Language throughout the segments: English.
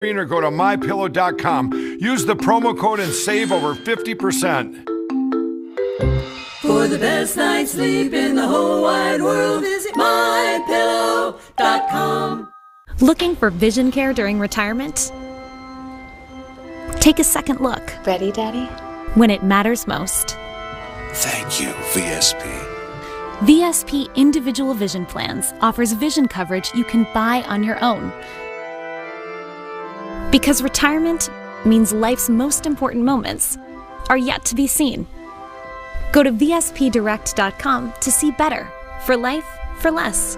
Or go to mypillow.com. Use the promo code and save over 50%. For the best night's sleep in the whole wide world, visit mypillow.com. Looking for vision care during retirement? Take a second look. Ready, Daddy? When it matters most. Thank you, VSP. VSP Individual Vision Plans offers vision coverage you can buy on your own. Because retirement means life's most important moments are yet to be seen. Go to vspdirect.com to see better for life for less.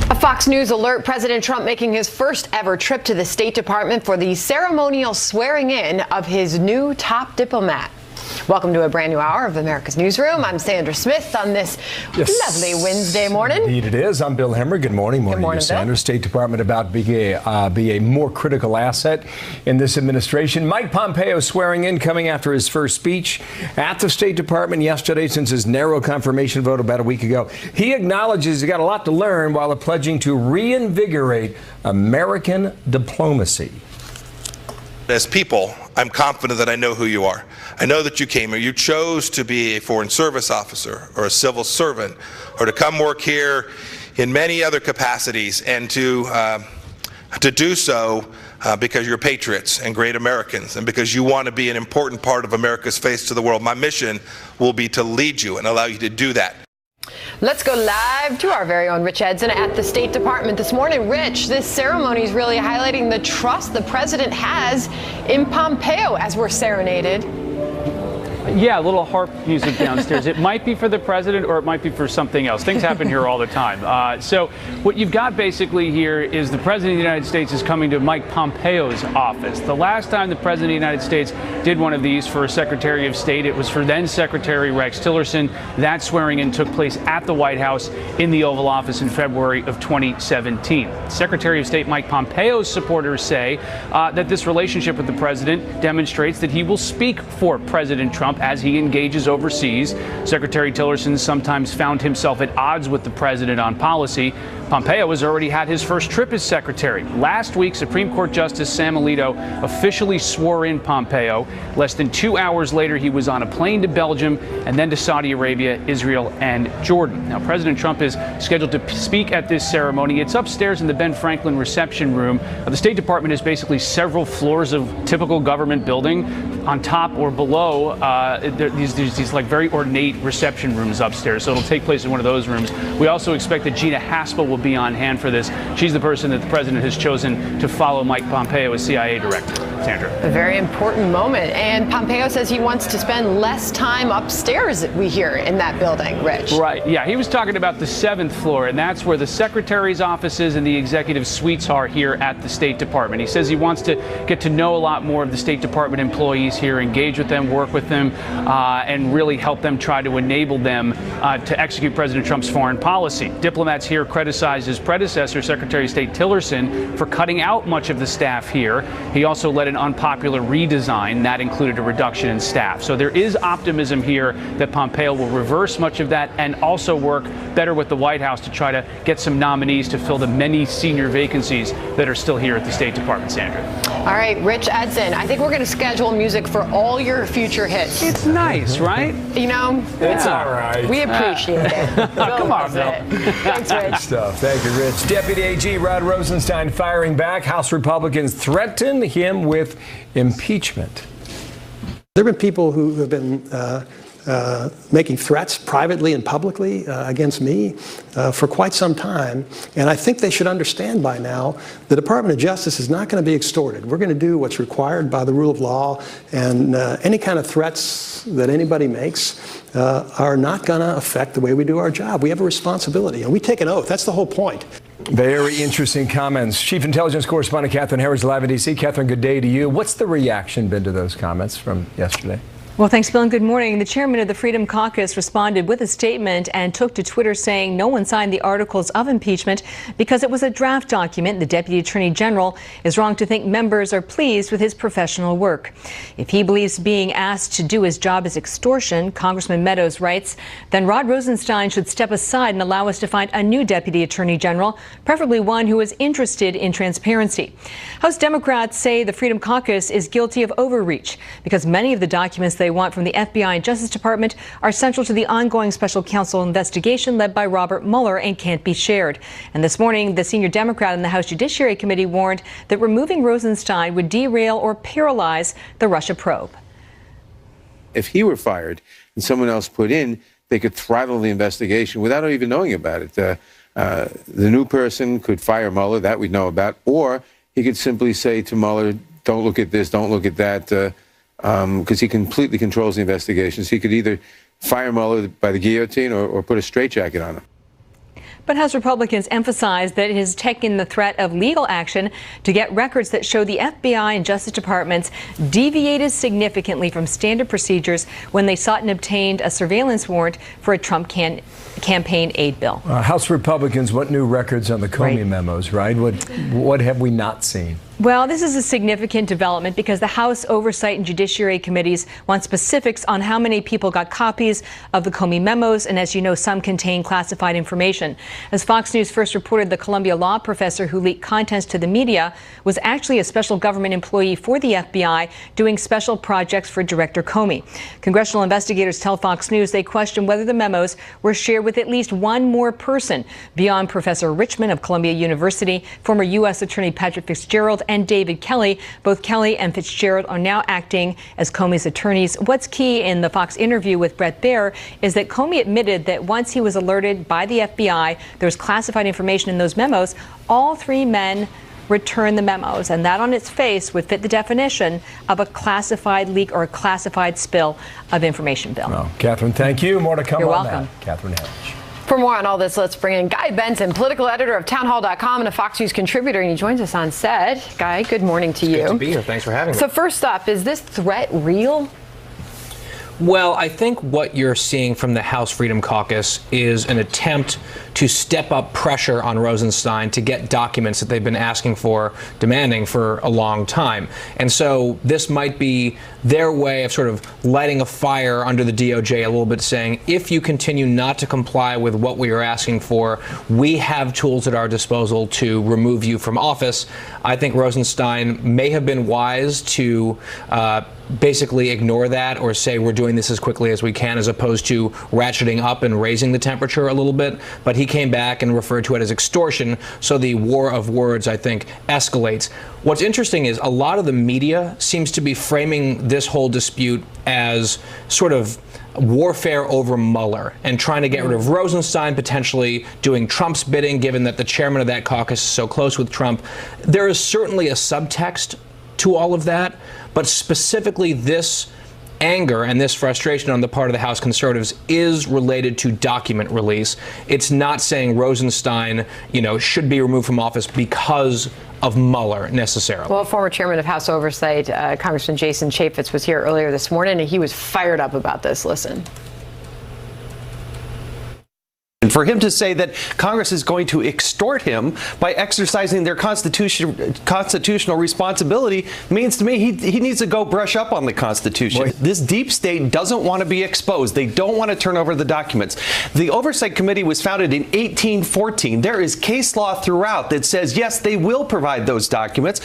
A Fox News alert, President Trump making his first ever trip to the State Department for the ceremonial swearing in of his new top diplomat. Welcome to a brand new hour of America's Newsroom. I'm Sandra Smith on this lovely Wednesday morning. Indeed it is. I'm Bill Hemmer. Good morning. Good morning, to you, Sandra. State Department about to be a more critical asset in this administration. Mike Pompeo swearing in, coming after his first speech at the State Department yesterday since his narrow confirmation vote about a week ago. He acknowledges he's got a lot to learn while pledging to reinvigorate American diplomacy. As people, I'm confident that I know who you are. I know that you came here. You chose to be a foreign service officer or a civil servant or to come work here in many other capacities and to do so because you're patriots and great Americans and because you want to be an important part of America's face to the world. My mission will be to lead you and allow you to do that. Let's go live to our very own Rich Edson at the State Department this morning. Rich, this ceremony is really highlighting the trust the president has in Pompeo as we're serenaded. Yeah, a little harp music downstairs. It might be for the president or it might be for something else. Things happen here all the time. So what you've got basically here is the president of the United States is coming to Mike Pompeo's office. The last time the president of the United States did one of these for a Secretary of State, it was for then Secretary Rex Tillerson. That swearing in took place at the White House in the Oval Office in February of 2017. Secretary of State Mike Pompeo's supporters say that this relationship with the president demonstrates that he will speak for President Trump as he engages overseas. Secretary Tillerson sometimes found himself at odds with the president on policy. Pompeo has already had his first trip as secretary. Last week, Supreme Court Justice Sam Alito officially swore in Pompeo. Less than 2 hours later, he was on a plane to Belgium and then to Saudi Arabia, Israel, and Jordan. Now, President Trump is scheduled to speak at this ceremony. It's upstairs in the Ben Franklin reception room. The State Department is basically several floors of typical government building. On top or below, there's these like very ornate reception rooms upstairs. So it'll take place in one of those rooms. We also expect that Gina Haspel will be on hand for this. She's the person that the president has chosen to follow Mike Pompeo as CIA director. Sandra. A very important moment. And Pompeo says he wants to spend less time upstairs, we hear, in that building, Rich. Right. Yeah, he was talking about the 7th floor, and that's where the secretary's offices and the executive suites are here at the State Department. He says he wants to get to know a lot more of the State Department employees here, engage with them, work with them, and really help them try to enable them to execute President Trump's foreign policy. Diplomats here criticized his predecessor, Secretary of State Tillerson, for cutting out much of the staff here. He also led an unpopular redesign that included a reduction in staff. So there is optimism here that Pompeo will reverse much of that and also work better with the White House to try to get some nominees to fill the many senior vacancies that are still here at the State Department, Sandra. All right, Rich Edson, I think we're going to schedule music for all your future hits. It's nice, right? You know? It's all right. We appreciate it. Come on, Bill. Thanks, Rich. Good stuff. Thank you, Rich. Deputy AG Rod Rosenstein firing back. House Republicans threaten him with impeachment. There have been people who have been making threats privately and publicly against me for quite some time. And I think they should understand by now the Department of Justice is not going to be extorted. We're going to do what's required by the rule of law. And any kind of threats that anybody makes are not going to affect the way we do our job. We have a responsibility, and we take an oath. That's the whole point. Very interesting comments. Chief Intelligence Correspondent Catherine Harris live in D.C. Catherine, good day to you. What's the reaction been to those comments from yesterday? Well, thanks, Bill, and good morning. The chairman of the Freedom Caucus responded with a statement and took to Twitter saying no one signed the articles of impeachment because it was a draft document. The deputy attorney general is wrong to think members are pleased with his professional work. If he believes being asked to do his job is extortion, Congressman Meadows writes, then Rod Rosenstein should step aside and allow us to find a new deputy attorney general, preferably one who is interested in transparency. House Democrats say the Freedom Caucus is guilty of overreach because many of the documents they want from the FBI and Justice Department are central to the ongoing special counsel investigation led by Robert Mueller and can't be shared. And this morning, the senior Democrat in the House Judiciary Committee warned that removing Rosenstein would derail or paralyze the Russia probe. If he were fired and someone else put in, they could throttle the investigation without even knowing about it. The new person could fire Mueller, that we know about, or he could simply say to Mueller, don't look at this, don't look at that, because he completely controls the investigations. He could either fire Mueller by the guillotine or put a straitjacket on him. But House Republicans emphasized that it has taken the threat of legal action to get records that show the FBI and Justice Departments deviated significantly from standard procedures when they sought and obtained a surveillance warrant for a Trump campaign aid bill. House Republicans want new records on the Comey memos, right? What have we not seen? Well, this is a significant development because the House Oversight and Judiciary Committees want specifics on how many people got copies of the Comey memos, and as you know, some contain classified information. As Fox News first reported, the Columbia law professor who leaked contents to the media was actually a special government employee for the FBI doing special projects for Director Comey. Congressional investigators tell Fox News they question whether the memos were shared with at least one more person beyond Professor Richmond of Columbia University, former U.S. Attorney Patrick Fitzgerald, and David Kelly. Both Kelly and Fitzgerald are now acting as Comey's attorneys. What's key in the Fox interview with Bret Baier is that Comey admitted that once he was alerted by the FBI there was classified information in those memos, all three men returned the memos, and that on its face would fit the definition of a classified leak or a classified spill of information, Bill. Well, Catherine, thank you. More to come You're on welcome. that. Catherine Hedge. For more on all this, let's bring in Guy Benson, political editor of townhall.com and a Fox News contributor, and he joins us on set. Guy, good morning to you. Good to be here. Thanks for having me. So first up, is this threat real? Well, I think what you're seeing from the House Freedom Caucus is an attempt to step up pressure on Rosenstein to get documents that they've been asking for, demanding for a long time. And so this might be their way of sort of lighting a fire under the DOJ a little bit, saying, if you continue not to comply with what we are asking for, we have tools at our disposal to remove you from office. I think Rosenstein may have been wise to basically ignore that or say we're doing this as quickly as we can, as opposed to ratcheting up and raising the temperature a little bit. But he came back and referred to it as extortion, so the war of words, I think, escalates. What's interesting is a lot of the media seems to be framing this whole dispute as sort of warfare over Mueller and trying to get rid of Rosenstein, potentially doing Trump's bidding, given that the chairman of that caucus is so close with Trump. There is certainly a subtext to all of that, but specifically this anger and this frustration on the part of the House conservatives is related to document release. It's not saying Rosenstein, should be removed from office because of Mueller necessarily. Well, former chairman of House Oversight, Congressman Jason Chaffetz, was here earlier this morning, and he was fired up about this. Listen. And for him to say that Congress is going to extort him by exercising their constitutional responsibility means to me he needs to go brush up on the Constitution. Boy. This deep state doesn't want to be exposed. They don't want to turn over the documents. The Oversight Committee was founded in 1814. There is case law throughout that says, yes, they will provide those documents.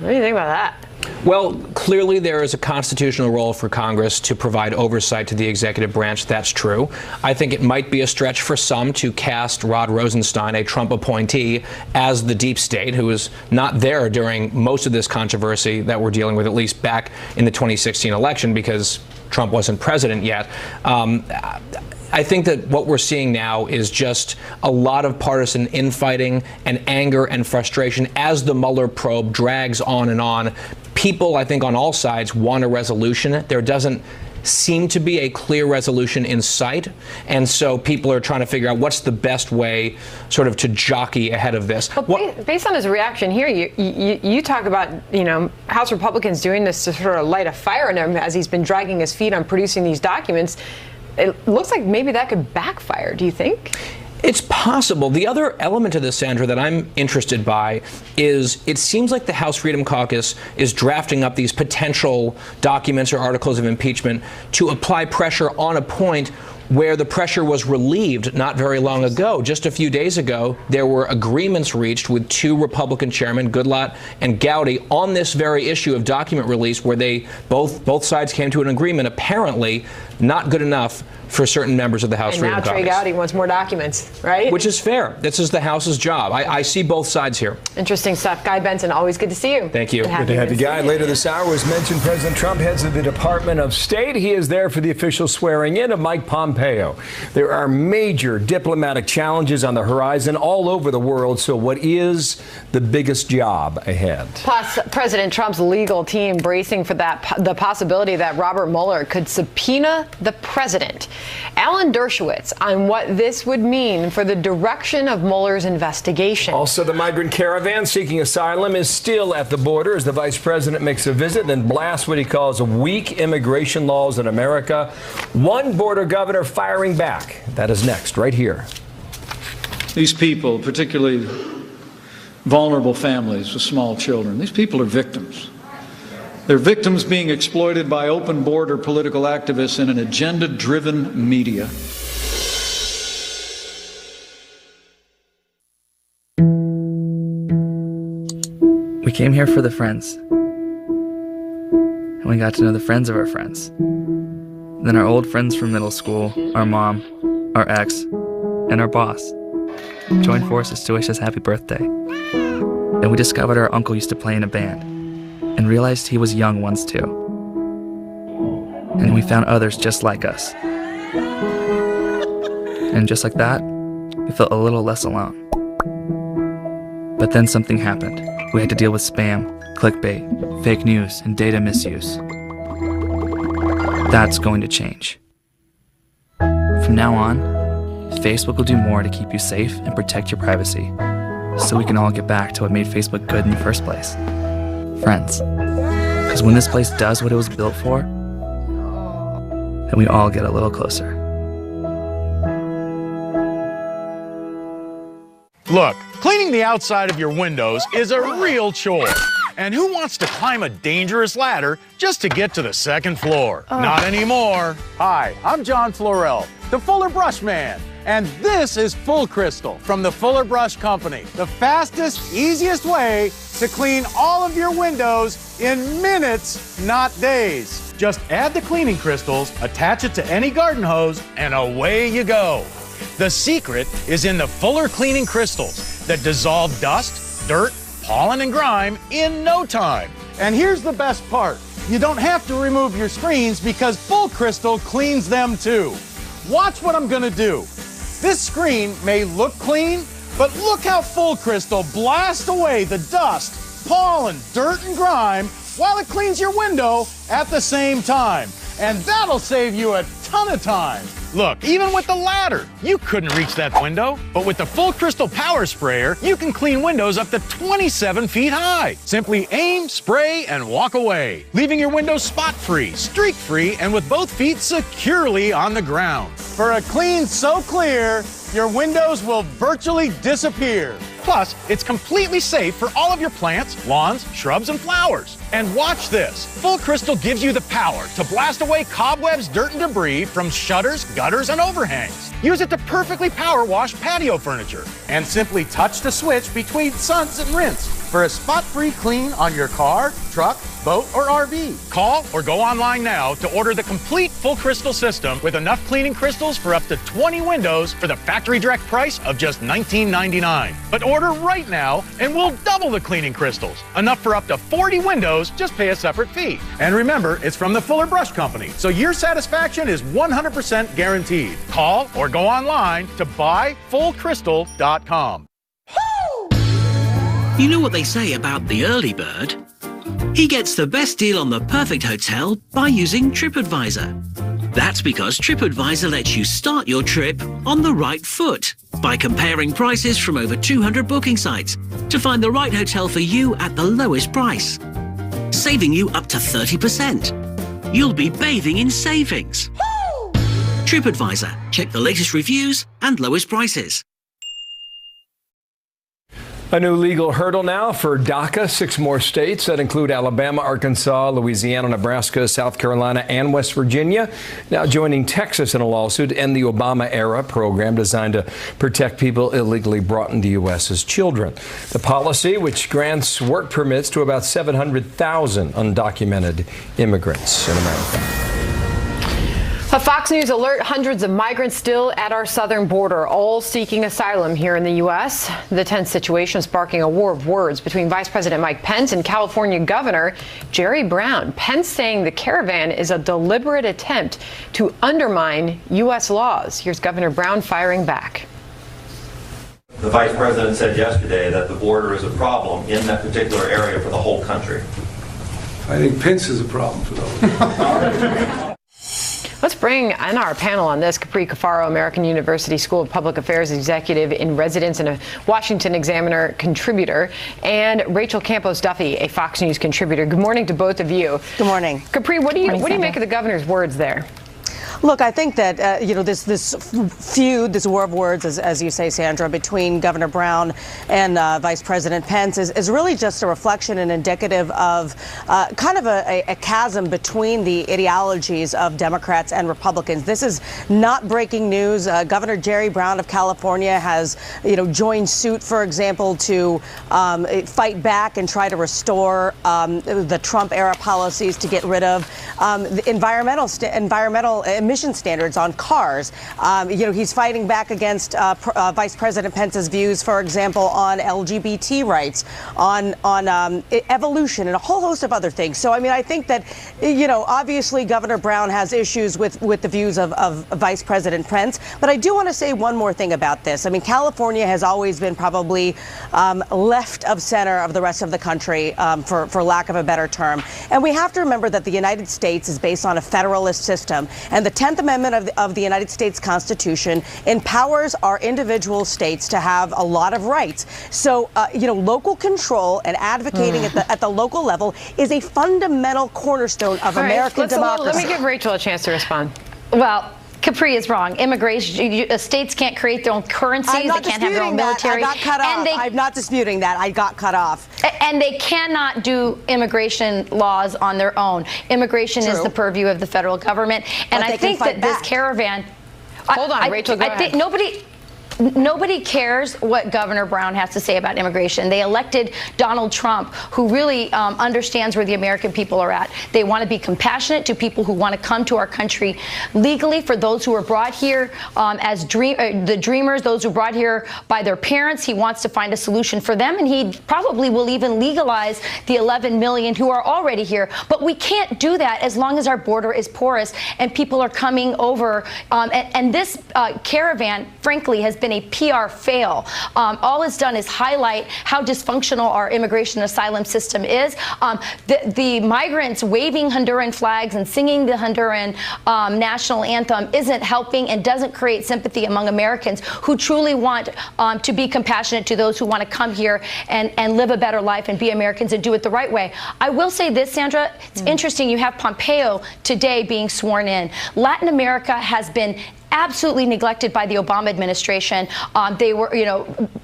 What do you think about that? Well, clearly there is a constitutional role for Congress to provide oversight to the executive branch. That's true. I think it might be a stretch for some to cast Rod Rosenstein, a Trump appointee, as the deep state, who was not there during most of this controversy that we're dealing with, at least back in the 2016 election, because Trump wasn't president yet. I think that what we're seeing now is just a lot of partisan infighting and anger and frustration as the Mueller probe drags on and on. People, I think, on all sides want a resolution. There doesn't seem to be a clear resolution in sight. And so people are trying to figure out what's the best way sort of to jockey ahead of this. Well, based on his reaction here, you talk about, House Republicans doing this to sort of light a fire in him as he's been dragging his feet on producing these documents. It looks like maybe that could backfire. Do you think? It's possible. The other element of this, Sandra, that I'm interested by is it seems like the House Freedom Caucus is drafting up these potential documents or articles of impeachment to apply pressure on a point where the pressure was relieved not very long ago. Just a few days ago, there were agreements reached with two Republican chairmen, Goodlatte and Gowdy, on this very issue of document release, where they both sides came to an agreement, apparently not good enough for certain members of the House Freedom Caucus. And now Trey Gowdy wants more documents, right? Which is fair. This is the House's job. I see both sides here. Interesting stuff. Guy Benson, always good to see you. Thank you. Good to have you, Guy. Later this hour, as mentioned, President Trump heads to the Department of State. He is there for the official swearing in of Mike Pompeo. There are major diplomatic challenges on the horizon all over the world. So what is the biggest job ahead? Plus, President Trump's legal team bracing for the possibility that Robert Mueller could subpoena the president. Alan Dershowitz on what this would mean for the direction of Mueller's investigation. Also, the migrant caravan seeking asylum is still at the border as the vice president makes a visit and blasts what he calls weak immigration laws in America. One border governor firing back. That is next, right here. These people, particularly vulnerable families with small children, these people are victims. They're victims being exploited by open border political activists in an agenda-driven media. We came here for the friends. And we got to know the friends of our friends. Then our old friends from middle school, our mom, our ex, and our boss joined forces to wish us happy birthday. And we discovered our uncle used to play in a band, and realized he was young once too. And we found others just like us. And just like that, we felt a little less alone. But then something happened. We had to deal with spam, clickbait, fake news, and data misuse. That's going to change. From now on, Facebook will do more to keep you safe and protect your privacy, so we can all get back to what made Facebook good in the first place. Friends. Because when this place does what it was built for, then we all get a little closer. Look, cleaning the outside of your windows is a real chore. And who wants to climb a dangerous ladder just to get to the second floor? Not anymore. Hi, I'm John Florell, the Fuller Brush Man. And this is Full Crystal from the Fuller Brush Company. The fastest, easiest way to clean all of your windows in minutes, not days. Just add the cleaning crystals, attach it to any garden hose, and away you go. The secret is in the Fuller cleaning crystals that dissolve dust, dirt, pollen, and grime in no time. And here's the best part. You don't have to remove your screens because Full Crystal cleans them too. Watch what I'm gonna do. This screen may look clean, but look how Full Crystal blasts away the dust, pollen, dirt, and grime while it cleans your window at the same time. And that'll save you a ton of time. Look, even with the ladder, you couldn't reach that window. But with the Full Crystal Power Sprayer, you can clean windows up to 27 feet high. Simply aim, spray, and walk away, leaving your windows spot-free, streak-free, and with both feet securely on the ground. For a clean so clear, your windows will virtually disappear. Plus, it's completely safe for all of your plants, lawns, shrubs, and flowers. And watch this. Full Crystal gives you the power to blast away cobwebs, dirt, and debris from shutters, gutters, and overhangs. Use it to perfectly power wash patio furniture. And simply touch the switch between suds and rinse for a spot-free clean on your car, truck, boat, or RV. Call or go online now to order the complete Full Crystal system with enough cleaning crystals for up to 20 windows for the factory direct price of just $19.99. But order right now and we'll double the cleaning crystals. Enough for up to 40 windows, just pay a separate fee. And remember, it's from the Fuller Brush Company, so your satisfaction is 100% guaranteed. Call or go online to buyfullcrystal.com. You know what they say about the early bird? He gets the best deal on the perfect hotel by using TripAdvisor. That's because TripAdvisor lets you start your trip on the right foot by comparing prices from over 200 booking sites to find the right hotel for you at the lowest price, saving you up to 30%. You'll be bathing in savings. TripAdvisor. Check the latest reviews and lowest prices. A new legal hurdle now for DACA. 6 more states that include Alabama, Arkansas, Louisiana, Nebraska, South Carolina, and West Virginia now joining Texas in a lawsuit to end the Obama-era program designed to protect people illegally brought into the U.S. as children. The policy, which grants work permits to about 700,000 undocumented immigrants in America. A Fox News alert, hundreds of migrants still at our southern border, all seeking asylum here in the U.S. The tense situation sparking a war of words between Vice President Mike Pence and California Governor Jerry Brown. Pence saying the caravan is a deliberate attempt to undermine U.S. laws. Here's Governor Brown firing back. The Vice President said yesterday that the border is a problem in that particular area for the whole country. I think Pence is a problem for those. Let's bring in our panel on this. Capri Cafaro, American University School of Public Affairs executive in residence and a Washington Examiner contributor, and Rachel Campos Duffy, a Fox News contributor. Good morning to both of you. Good morning. Capri, what do you make of the governor's words there? Look, I think that, this feud, this war of words, as you say, Sandra, between Governor Brown and Vice President Pence is really just a reflection and indicative of kind of a chasm between the ideologies of Democrats and Republicans. This is not breaking news. Governor Jerry Brown of California has, joined suit, for example, to fight back and try to restore the Trump-era policies to get rid of the environmental emission standards on cars. He's fighting back against Vice President Pence's views, for example, on LGBT rights, on evolution, and a whole host of other things. So, I think that, obviously Governor Brown has issues with the views of Vice President Pence. But I do want to say one more thing about this. California has always been probably left of center of the rest of the country, for lack of a better term. And we have to remember that the United States is based on a federalist system, and the 10th Amendment of the United States Constitution empowers our individual states to have a lot of rights. So, local control and advocating at the local level is a fundamental cornerstone of American democracy. Let me give Rachel a chance to respond. Well, Capri is wrong. Immigration, states can't create their own currencies. They can't have their own military. I got cut off. I'm not disputing that. I got cut off. And they cannot do immigration laws on their own. Immigration is the purview of the federal government. And I think that this caravan. Hold on, Rachel, go ahead. I think nobody cares what Governor Brown has to say about immigration. They elected Donald Trump, who really understands where the American people are at. They want to be compassionate to people who want to come to our country legally, for those who were brought here as the dreamers, those who were brought here by their parents. He wants to find a solution for them, and he probably will even legalize the 11 million who are already here. But we can't do that as long as our border is porous and people are coming over. And this caravan, frankly, has been a PR fail. All it's done is highlight how dysfunctional our immigration asylum system is. The migrants waving Honduran flags and singing the Honduran national anthem isn't helping and doesn't create sympathy among Americans who truly want to be compassionate to those who want to come here and live a better life and be Americans and do it the right way. I will say this, Sandra, it's interesting. You have Pompeo today being sworn in. Latin America has been absolutely neglected by the Obama administration. They were,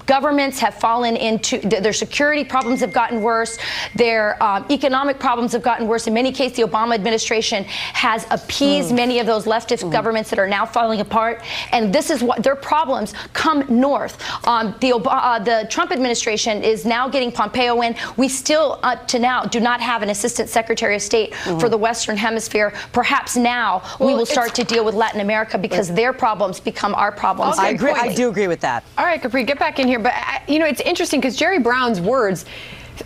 governments have fallen into their security problems have gotten worse. Their economic problems have gotten worse. In many cases, the Obama administration has appeased many of those leftist governments that are now falling apart. And this is what their problems come north. The Trump administration is now getting Pompeo in. We still, up to now, do not have an assistant secretary of state for the Western Hemisphere. Perhaps now we will start to deal with Latin America because their problems become our problems. I agree. I do agree with that. All right, Capri, get back in here. But, it's interesting because Jerry Brown's words,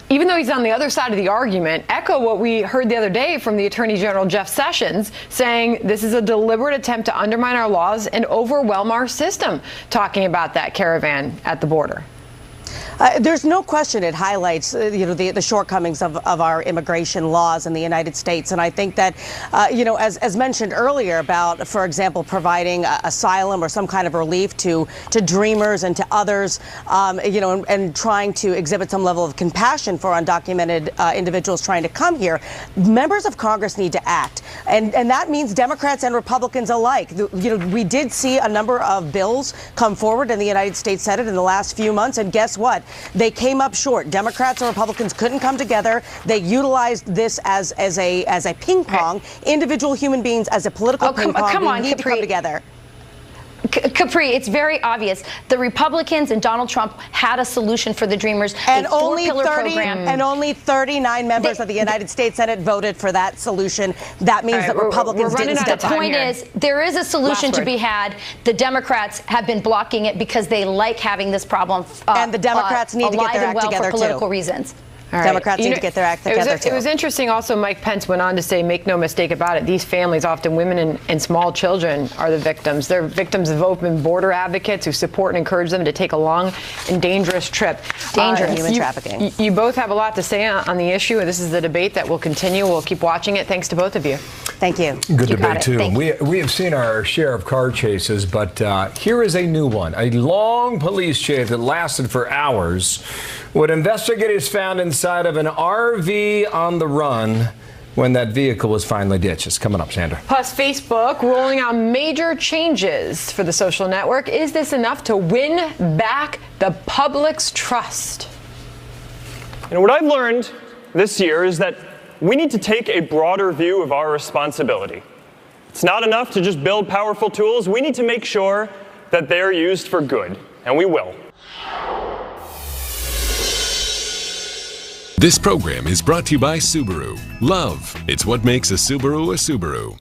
even though he's on the other side of the argument, echo what we heard the other day from the Attorney General Jeff Sessions, saying this is a deliberate attempt to undermine our laws and overwhelm our system, talking about that caravan at the border. There's no question it highlights, the shortcomings of our immigration laws in the United States. And I think that, as mentioned earlier about, for example, providing asylum or some kind of relief to dreamers and to others, and trying to exhibit some level of compassion for undocumented individuals trying to come here, members of Congress need to act. And that means Democrats and Republicans alike. We did see a number of bills come forward in the United States Senate in the last few months, and guess what? They came up short. Democrats and Republicans couldn't come together. They utilized this as a ping pong. Individual human beings as a political ping pong. Come on, we need to come together. Capri, it's very obvious. The Republicans and Donald Trump had a solution for the Dreamers, and a only 4-pillar 30 program. and only 39 members of the United States Senate voted for that solution. That means that Republicans didn't step up. The point is, there is a solution to be had. The Democrats have been blocking it because they like having this problem. And the Democrats need to get their act together for political too. reasons. All right. Democrats need to get their act together, too. It was interesting also, Mike Pence went on to say, make no mistake about it, these families, often women and small children, are the victims. They're victims of open border advocates who support and encourage them to take a long and dangerous trip. Dangerous human trafficking. You both have a lot to say on the issue, and this is the debate that will continue. We'll keep watching it. Thanks to both of you. Thank you. Good debate, too. We have seen our share of car chases, but here is a new one. A long police chase that lasted for hours. What investigators found inside of an RV on the run when that vehicle was finally ditched. It's coming up, Sandra. Plus, Facebook rolling out major changes for the social network. Is this enough to win back the public's trust? And what I've learned this year is that we need to take a broader view of our responsibility. It's not enough to just build powerful tools. We need to make sure that they're used for good, and we will. This program is brought to you by Subaru. Love, it's what makes a Subaru a Subaru.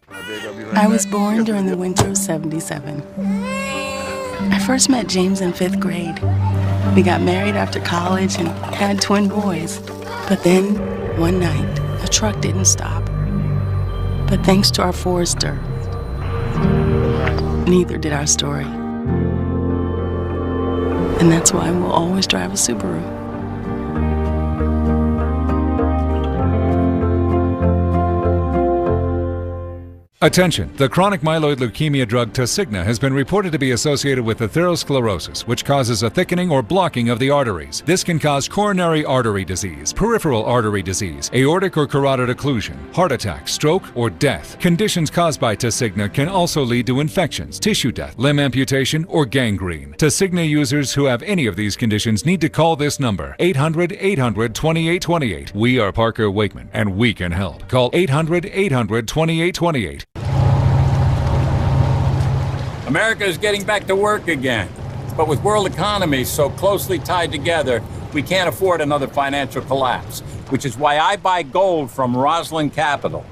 I was born during the winter of '77. I first met James in 5th grade. We got married after college and had twin boys. But then, one night, a truck didn't stop. But thanks to our Forester, neither did our story. And that's why we'll always drive a Subaru. Attention! The chronic myeloid leukemia drug Tasigna has been reported to be associated with atherosclerosis, which causes a thickening or blocking of the arteries. This can cause coronary artery disease, peripheral artery disease, aortic or carotid occlusion, heart attack, stroke, or death. Conditions caused by Tasigna can also lead to infections, tissue death, limb amputation, or gangrene. Tasigna users who have any of these conditions need to call this number, 800-800-2828. We are Parker Wakeman, and we can help. Call 800-800-2828. America is getting back to work again. But with world economies so closely tied together, we can't afford another financial collapse, which is why I buy gold from Roslyn Capital.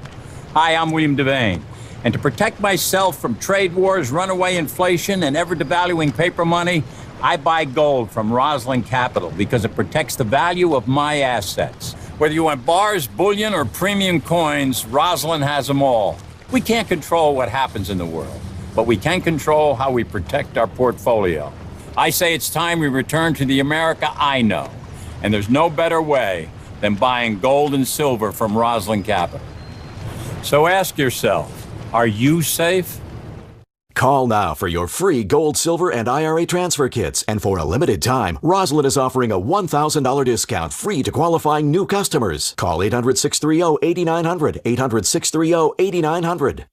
Hi, I'm William Devane. And to protect myself from trade wars, runaway inflation, and ever-devaluing paper money, I buy gold from Roslyn Capital because it protects the value of my assets. Whether you want bars, bullion, or premium coins, Roslyn has them all. We can't control what happens in the world, but we can control how we protect our portfolio. I say it's time we return to the America I know, and there's no better way than buying gold and silver from Roslyn Capital. So ask yourself, are you safe? Call now for your free gold, silver, and IRA transfer kits. And for a limited time, Roslyn is offering a $1,000 discount free to qualifying new customers. Call 800-630-8900, 800-630-8900.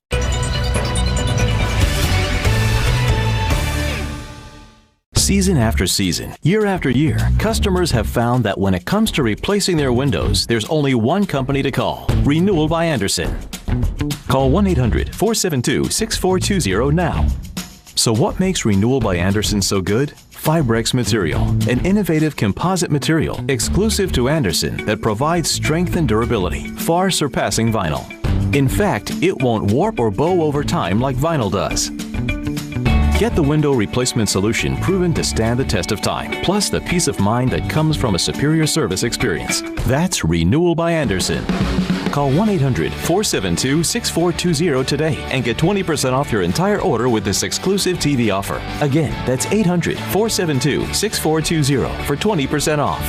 Season after season, year after year, customers have found that when it comes to replacing their windows, there's only one company to call, Renewal by Andersen. Call 1-800-472-6420 now. So what makes Renewal by Andersen so good? Fibrex material, an innovative composite material exclusive to Andersen that provides strength and durability, far surpassing vinyl. In fact, it won't warp or bow over time like vinyl does. Get the window replacement solution proven to stand the test of time, plus the peace of mind that comes from a superior service experience. That's Renewal by Andersen. Call 1-800-472-6420 today and get 20% off your entire order with this exclusive TV offer. Again, that's 800-472-6420 for 20% off.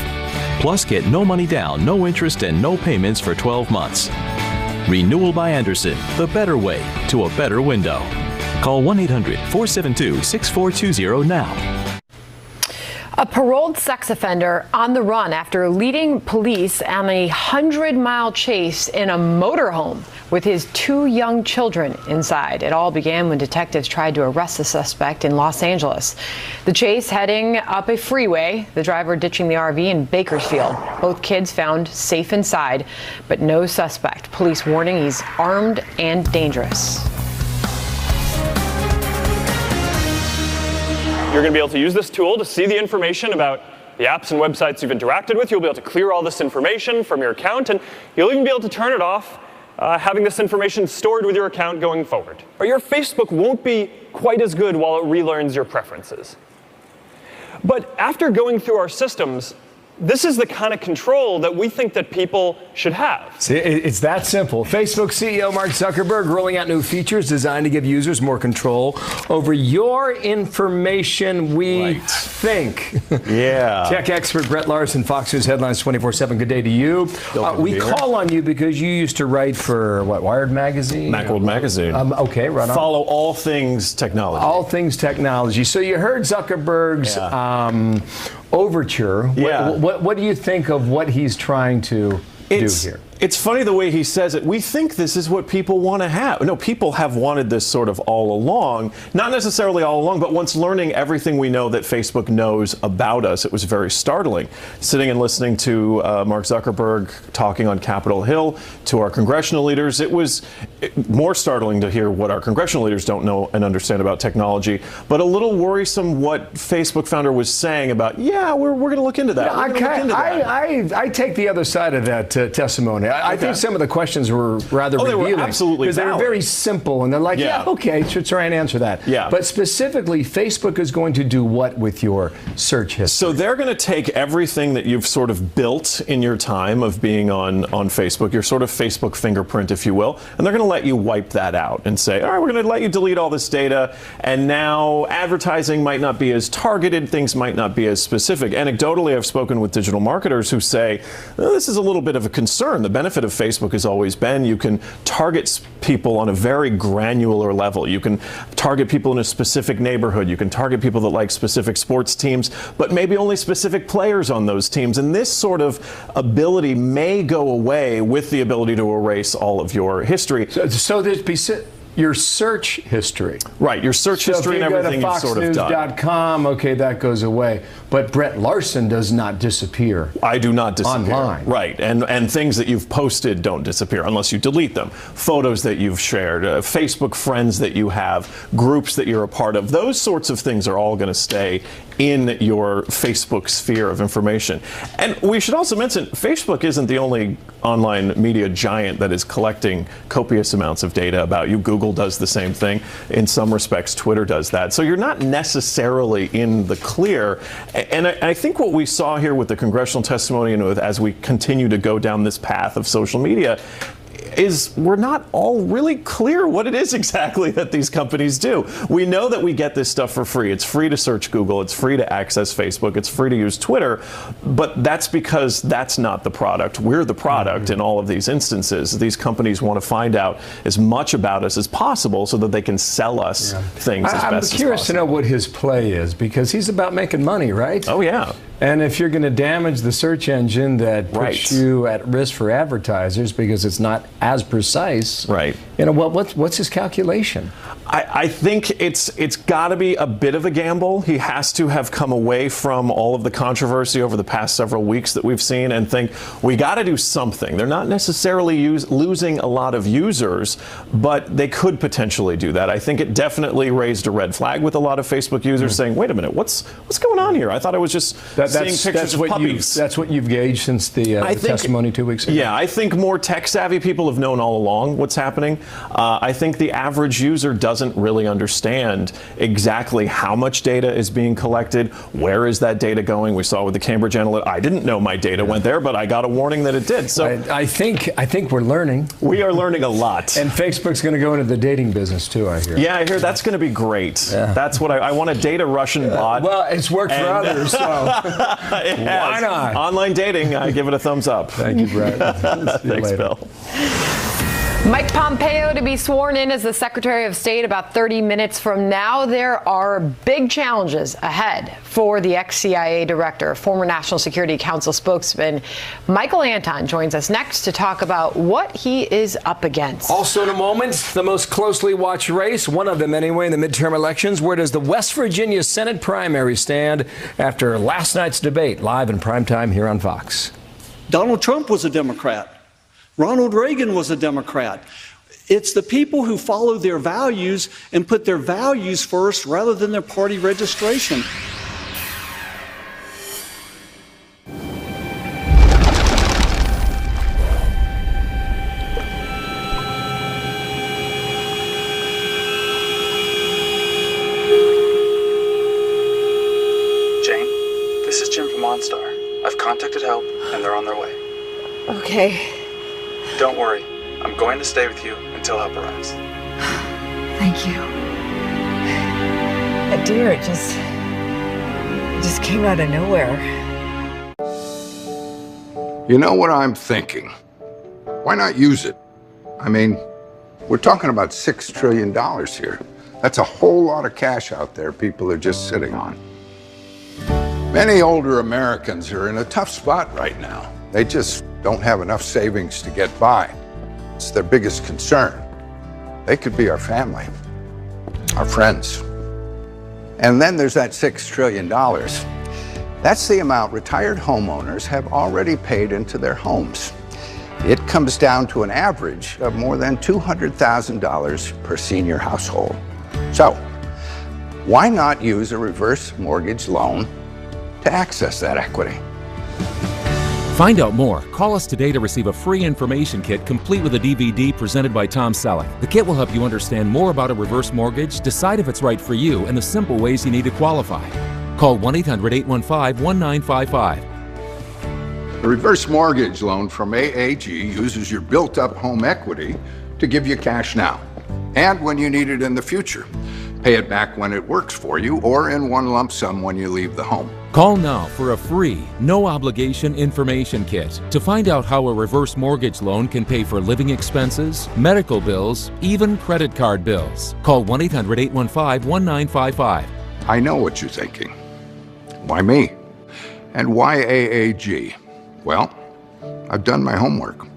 Plus, get no money down, no interest, and no payments for 12 months. Renewal by Andersen, the better way to a better window. Call 1-800-472-6420 now. A paroled sex offender on the run after leading police on a 100-mile chase in a motorhome with his 2 young children inside. It all began when detectives tried to arrest the suspect in Los Angeles. The chase heading up a freeway, the driver ditching the RV in Bakersfield. Both kids found safe inside, but no suspect. Police warning he's armed and dangerous. You're going to be able to use this tool to see the information about the apps and websites you've interacted with. You'll be able to clear all this information from your account, and you'll even be able to turn it off, having this information stored with your account going forward. Or your Facebook won't be quite as good while it relearns your preferences. But after going through our systems, this is the kind of control that we think that people should have. See, it's that simple. Facebook CEO Mark Zuckerberg rolling out new features designed to give users more control over your information, we think. Yeah. Tech expert Brett Larson, Fox News Headlines 24/7. Good day to you. We call on you because you used to write for, what, Wired Magazine? Macworld Magazine. Okay, right on. Follow all things technology. All things technology. So you heard Zuckerberg's overture. Yeah. What do you think of what he's trying to do here? It's funny the way he says it. We think this is what people want to have. No, people have wanted this sort of all along. Not necessarily all along, but once learning everything we know that Facebook knows about us, it was very startling. Sitting and listening to Mark Zuckerberg talking on Capitol Hill to our congressional leaders, it was more startling to hear what our congressional leaders don't know and understand about technology, but a little worrisome what Facebook founder was saying about, yeah, we're going to look into that. I take the other side of that testimony. I think some of the questions were rather revealing. They were absolutely because they were very simple, and they're like, yeah, okay, should try and answer that. Yeah. But specifically, Facebook is going to do what with your search history? So they're going to take everything that you've sort of built in your time of being on Facebook, your sort of Facebook fingerprint, if you will, and they're going to let you wipe that out and say, all right, we're going to let you delete all this data, and now advertising might not be as targeted, things might not be as specific. Anecdotally, I've spoken with digital marketers who say, well, this is a little bit of a concern. The benefit of Facebook has always been you can target people on a very granular level. You can target people in a specific neighborhood. You can target people that like specific sports teams, but maybe only specific players on those teams. And this sort of ability may go away with the ability to erase all of your history. So there's your search history. Right, your search history and everything you've sort of done. FoxNews.com, okay, that goes away. But Brett Larson does not disappear. I do not disappear. Online. Right, and things that you've posted don't disappear unless you delete them. Photos that you've shared, Facebook friends that you have, groups that you're a part of, those sorts of things are all going to stay in your Facebook sphere of information. And we should also mention, Facebook isn't the only online media giant that is collecting copious amounts of data about you. Google does the same thing. In some respects, Twitter does that. So you're not necessarily in the clear. And I think what we saw here with the congressional testimony and as we continue to go down this path of social media is we're not all really clear what it is exactly that these companies do. We know that we get this stuff for free. It's free to search Google. It's free to access Facebook. It's free to use Twitter. But that's because that's not the product. We're the product in all of these instances. These companies want to find out as much about us as possible so that they can sell us things as best as possible. I'm curious to know what his play is, because he's about making money, right? Oh, yeah. And if you're going to damage the search engine that puts you at risk for advertisers because it's not as precise, you know, what's his calculation? I think it's got to be a bit of a gamble. He has to have come away from all of the controversy over the past several weeks that we've seen and think we got to do something. They're not necessarily losing a lot of users, but they could potentially do that. I think it definitely raised a red flag with a lot of Facebook users saying, wait a minute, what's going on here? I thought I was just seeing pictures of puppies. That's what you've gauged since the testimony 2 weeks ago? Yeah, I think more tech-savvy people have known all along what's happening. I think the average user doesn't doesn't really understand exactly how much data is being collected, where is that data going. We saw with the Cambridge Analytica. I didn't know my data went there, but I got a warning that it did. So I think we're learning. We are learning a lot. And Facebook's going to go into the dating business too, I hear. Yeah, I hear that's going to be great. Yeah. That's what I want, a data Russian bot. Well, it's worked for others, so why not? Online dating, I give it a thumbs up. Thank you, Brett. Thanks, Bill. Mike Pompeo to be sworn in as the Secretary of State about 30 minutes from now. There are big challenges ahead for the ex-CIA director, former National Security Council spokesman Michael Anton joins us next to talk about what he is up against. Also in a moment, the most closely watched race, one of them anyway, in the midterm elections. Where does the West Virginia Senate primary stand after last night's debate? Live in primetime here on Fox. Donald Trump was a Democrat. Ronald Reagan was a Democrat. It's the people who follow their values and put their values first rather than their party registration. Jane, this is Jim from OnStar. I've contacted help and they're on their way. Okay. Don't worry, I'm going to stay with you until help arrives. Thank you. Dear, it just came out of nowhere. You know what I'm thinking? Why not use it? I mean, we're talking about $6 trillion here. That's a whole lot of cash out there people are just sitting on. Many older Americans are in a tough spot right now. They just don't have enough savings to get by. It's their biggest concern. They could be our family, our friends. And then there's that $6 trillion. That's the amount retired homeowners have already paid into their homes. It comes down to an average of more than $200,000 per senior household. So, why not use a reverse mortgage loan to access that equity? Find out more. Call us today to receive a free information kit complete with a DVD presented by Tom Selleck. The kit will help you understand more about a reverse mortgage, decide if it's right for you, and the simple ways you need to qualify. Call 1-800-815-1955. The reverse mortgage loan from AAG uses your built-up home equity to give you cash now and when you need it in the future. Pay it back when it works for you or in one lump sum when you leave the home. Call now for a free, no-obligation information kit to find out how a reverse mortgage loan can pay for living expenses, medical bills, even credit card bills. Call 1-800-815-1955. I know what you're thinking. Why me? And why AAG? Well, I've done my homework,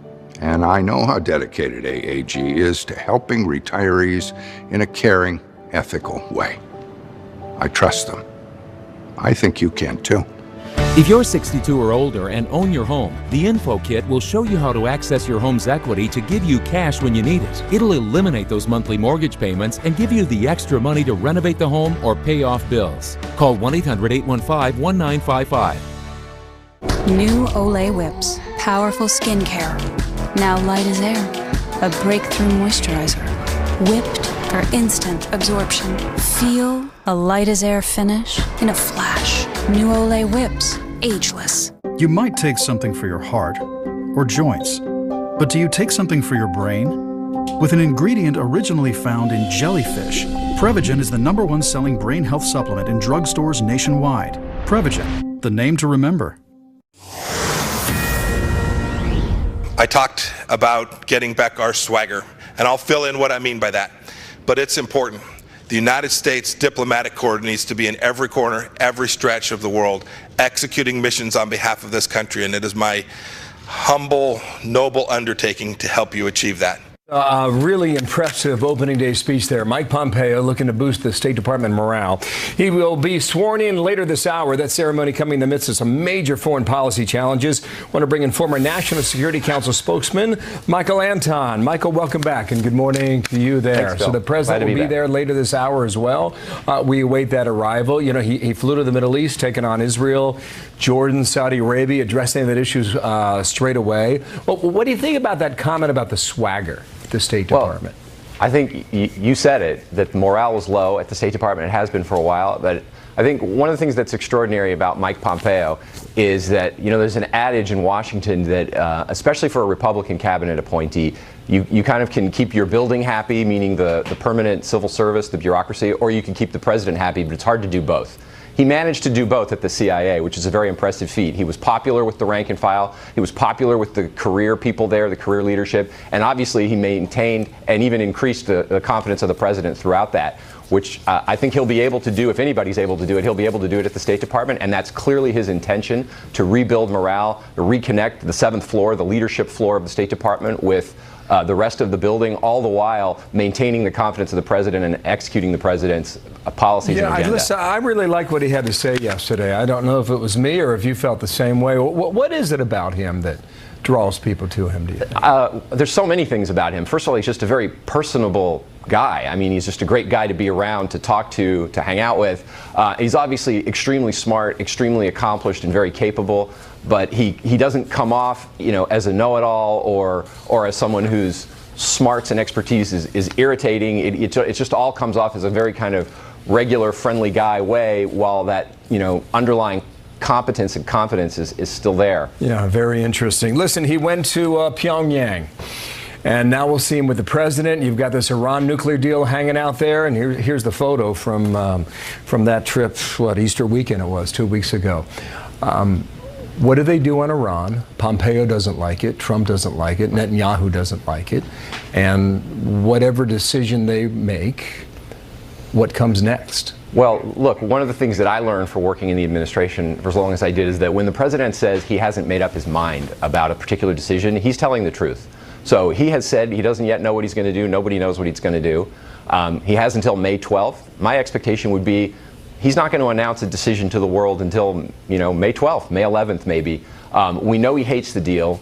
and I know how dedicated AAG is to helping retirees in a caring, ethical way. I trust them. I think you can too. If you're 62 or older and own your home, the info kit will show you how to access your home's equity to give you cash when you need it. It'll eliminate those monthly mortgage payments and give you the extra money to renovate the home or pay off bills. Call 1-800-815-1955. New Olay Whips. Powerful skincare. Now light as air. A breakthrough moisturizer. Whipped for instant absorption. Feel a light as air finish in a flash. New Olay Whips. Ageless. You might take something for your heart or joints, but do you take something for your brain? With an ingredient originally found in jellyfish, Prevagen is the #1 selling brain health supplement in drugstores nationwide. Prevagen, the name to remember. I talked about getting back our swagger, and I'll fill in what I mean by that. But it's important. The United States Diplomatic Corps needs to be in every corner, every stretch of the world, executing missions on behalf of this country, and it is my humble, noble undertaking to help you achieve that. Really impressive opening day speech there. Mike Pompeo looking to boost the State Department morale. He will be sworn in later this hour. That ceremony coming in the midst of some major foreign policy challenges. Want to bring in former National Security Council spokesman Michael Anton. Michael, welcome back and good morning to you there. Thanks, so the president will be there later this hour as well. We await that arrival. You know, he flew to the Middle East, taking on Israel, Jordan, Saudi Arabia, addressing that issues straight away. Well, what do you think about that comment about the swagger? The State Department. I think you said it, that morale was low at the State Department. It has been for a while. But I think one of the things that's extraordinary about Mike Pompeo is that, there's an adage in Washington that, especially for a Republican cabinet appointee, you kind of can keep your building happy, meaning the permanent civil service, the bureaucracy, or you can keep the president happy, but it's hard to do both. He managed to do both at the CIA, which is a very impressive feat. He was popular with the rank and file. He was popular with the career people there, the career leadership. And obviously he maintained and even increased the confidence of the president throughout that, which I think he'll be able to do. If anybody's able to do it, he'll be able to do it at the State Department. And that's clearly his intention, to rebuild morale, to reconnect the 7th floor, the leadership floor of the State Department with the rest of the building, all the while maintaining the confidence of the president and executing the president's policies and agenda. Listen, I really like what he had to say yesterday. I don't know if it was me or if you felt the same way. What is it about him that draws people to him, do you think? There's so many things about him. First of all, he's just a very personable guy. I mean, he's just a great guy to be around, to talk to hang out with. He's obviously extremely smart, extremely accomplished, and very capable. But he doesn't come off, as a know-it-all or as someone whose smarts and expertise is irritating. It just all comes off as a very kind of regular, friendly guy way, while that underlying competence and confidence is still there. Yeah, very interesting. Listen, he went to Pyongyang. And now we'll see him with the president. You've got this Iran nuclear deal hanging out there, and here's the photo from that trip. Easter weekend it was, 2 weeks ago. What do they do on Iran? Pompeo doesn't like it. Trump doesn't like it. Netanyahu doesn't like it. And whatever decision they make, what comes next? Well, look, one of the things that I learned for working in the administration for as long as I did is that when the president says he hasn't made up his mind about a particular decision, he's telling the truth. So he has said he doesn't yet know what he's going to do. Nobody knows what he's going to do. He has until May 12th. My expectation would be he's not going to announce a decision to the world until, May 12th, May 11th maybe. We know he hates the deal.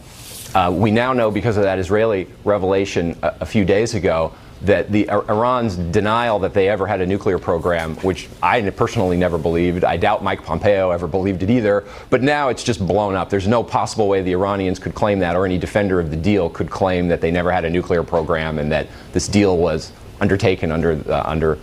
We now know, because of that Israeli revelation a few days ago, that Iran's denial that they ever had a nuclear program, which I personally never believed. I doubt Mike Pompeo ever believed it either. But now it's just blown up. There's no possible way the Iranians could claim that, or any defender of the deal could claim that they never had a nuclear program and that this deal was undertaken under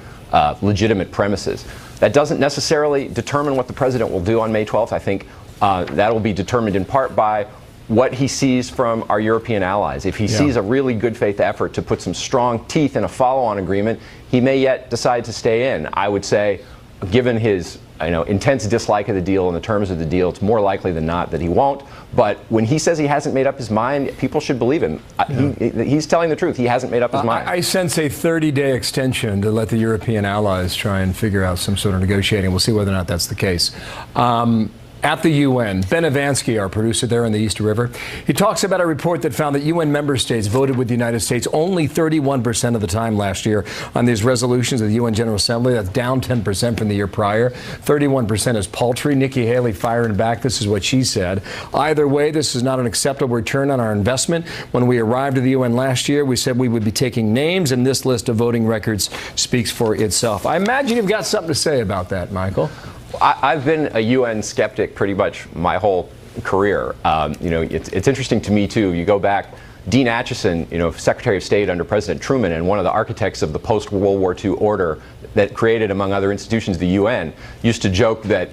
legitimate premises. That doesn't necessarily determine what the president will do on May 12th. I think that will be determined in part by what he sees from our European allies. If he sees a really good faith effort to put some strong teeth in a follow-on agreement, he may yet decide to stay in. I would say, given his intense dislike of the deal and the terms of the deal, it's more likely than not that he won't. But when he says he hasn't made up his mind, people should believe him. He's telling the truth. He hasn't made up his mind. I sense a 30-day extension to let the European allies try and figure out some sort of negotiating. We'll see whether or not that's the case. At the UN, Ben Avansky, our producer there in the East River, he talks about a report that found that UN member states voted with the United States only 31% of the time last year on these resolutions of the UN General Assembly. That's down 10% from the year prior. 31% is paltry. Nikki Haley firing back. This is what she said. Either way, this is not an acceptable return on our investment. When we arrived at the UN last year, we said we would be taking names, and this list of voting records speaks for itself. I imagine you've got something to say about that, Michael. I've been a UN skeptic pretty much my whole career. It's interesting to me, too. You go back, Dean Acheson, Secretary of State under President Truman and one of the architects of the post-World War II order that created, among other institutions, the UN, used to joke that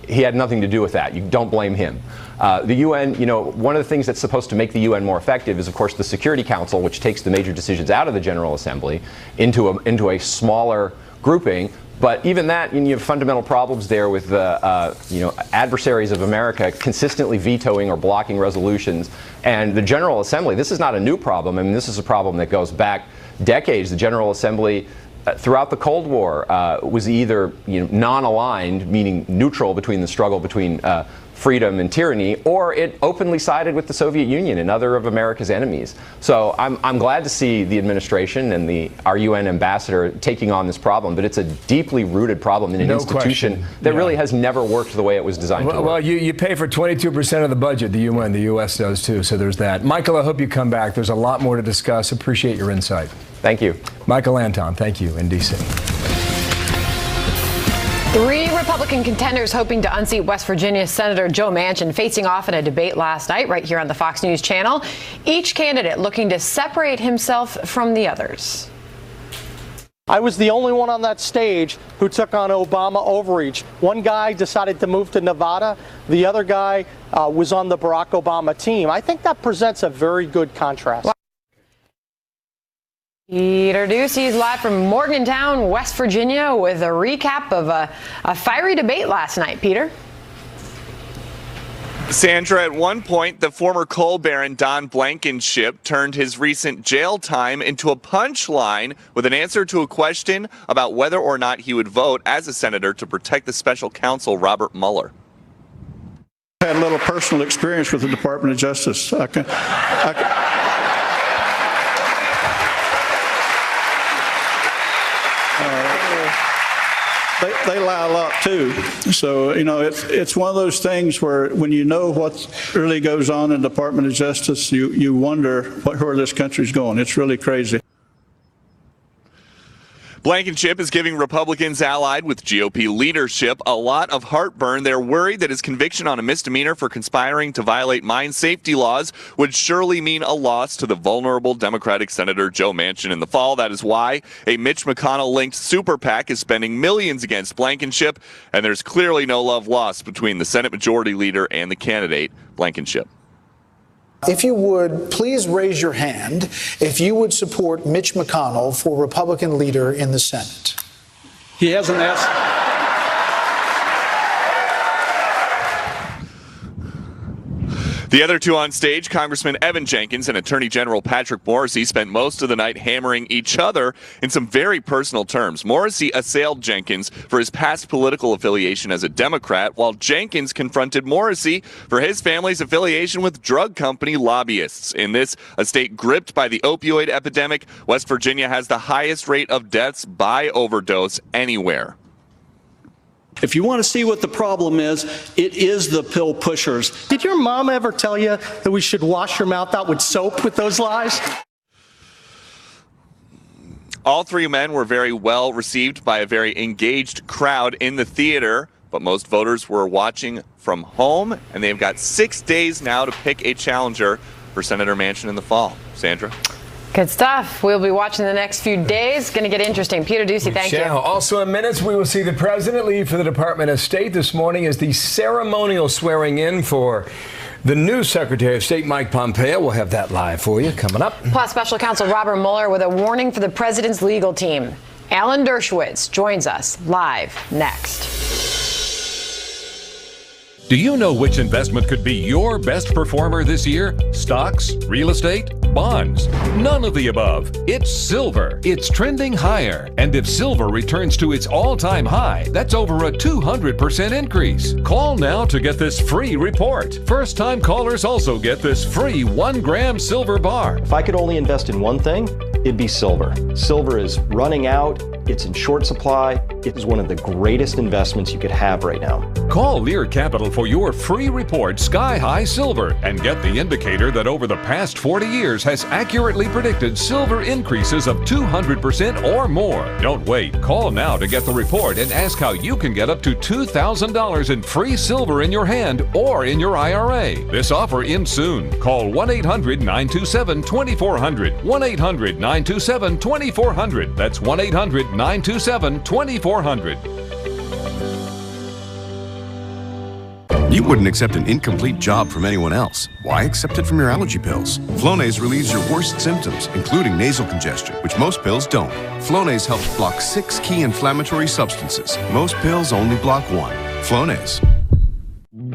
he had nothing to do with that. You don't blame him. The UN, one of the things that's supposed to make the UN more effective is, of course, the Security Council, which takes the major decisions out of the General Assembly into a smaller grouping. But even that, you have fundamental problems there with the adversaries of America consistently vetoing or blocking resolutions. And the General Assembly, this is not a new problem. I mean, this is a problem that goes back decades. The General Assembly, throughout the Cold War, was either non-aligned, meaning neutral between the struggle between freedom and tyranny, or it openly sided with the Soviet Union and other of America's enemies. So I'm glad to see the administration and our UN ambassador taking on this problem, but it's a deeply rooted problem in an institution that really has never worked the way it was designed to work. Well, you pay for 22% of the budget, the UN, the U.S. does too, so there's that. Michael, I hope you come back. There's a lot more to discuss. Appreciate your insight. Thank you. Michael Anton, thank you, in D.C. 3 Republican contenders hoping to unseat West Virginia Senator Joe Manchin facing off in a debate last night right here on the Fox News channel. Each candidate looking to separate himself from the others. I was the only one on that stage who took on Obama overreach. One guy decided to move to Nevada. The other guy was on the Barack Obama team. I think that presents a very good contrast. Peter Ducey is live from Morgantown, West Virginia, with a recap of a fiery debate last night. Peter? Sandra, at one point, the former coal baron Don Blankenship turned his recent jail time into a punchline with an answer to a question about whether or not he would vote as a senator to protect the special counsel Robert Mueller. I had a little personal experience with the Department of Justice. They lie a lot too. So, you know, it's one of those things where when you know what really goes on in the Department of Justice, you wonder where this country's going. It's really crazy. Blankenship is giving Republicans allied with GOP leadership a lot of heartburn. They're worried that his conviction on a misdemeanor for conspiring to violate mine safety laws would surely mean a loss to the vulnerable Democratic Senator Joe Manchin in the fall. That is why a Mitch McConnell-linked super PAC is spending millions against Blankenship, and there's clearly no love lost between the Senate Majority Leader and the candidate, Blankenship. If you would, please raise your hand if you would support Mitch McConnell for Republican leader in the Senate. He hasn't asked. The other two on stage, Congressman Evan Jenkins and Attorney General Patrick Morrisey, spent most of the night hammering each other in some very personal terms. Morrisey assailed Jenkins for his past political affiliation as a Democrat, while Jenkins confronted Morrisey for his family's affiliation with drug company lobbyists. In this, a state gripped by the opioid epidemic, West Virginia has the highest rate of deaths by overdose anywhere. If you want to see what the problem is, it is the pill pushers. Did your mom ever tell you that we should wash your mouth out with soap with those lies? All three men were very well received by a very engaged crowd in the theater, but most voters were watching from home, and they've got 6 days now to pick a challenger for Senator Manchin in the fall. Sandra? Good stuff. We'll be watching the next few days. Going to get interesting. Peter Ducey, thank you. Also in minutes, we will see the president leave for the Department of State. This morning is the ceremonial swearing in for the new Secretary of State, Mike Pompeo. We'll have that live for you coming up. Plus, Special Counsel Robert Mueller with a warning for the president's legal team. Alan Dershowitz joins us live next. Do you know which investment could be your best performer this year? Stocks, real estate, bonds? None of the above. It's silver. It's trending higher. And if silver returns to its all-time high, that's over a 200% increase. Call now to get this free report. First-time callers also get this free 1-gram silver bar. If I could only invest in one thing, it'd be silver. Silver is running out. It's in short supply. It is one of the greatest investments you could have right now. Call Lear Capital for your free report, Sky High Silver, and get the indicator that over the past 40 years has accurately predicted silver increases of 200% or more. Don't wait. Call now to get the report and ask how you can get up to $2,000 in free silver in your hand or in your IRA. This offer ends soon. Call 1-800-927-2400. 1-800-927-2400. That's 1-800-927-2400. You wouldn't accept an incomplete job from anyone else. Why accept it from your allergy pills? Flonase relieves your worst symptoms, including nasal congestion, which most pills don't. Flonase helps block 6 key inflammatory substances. Most pills only block 1. Flonase.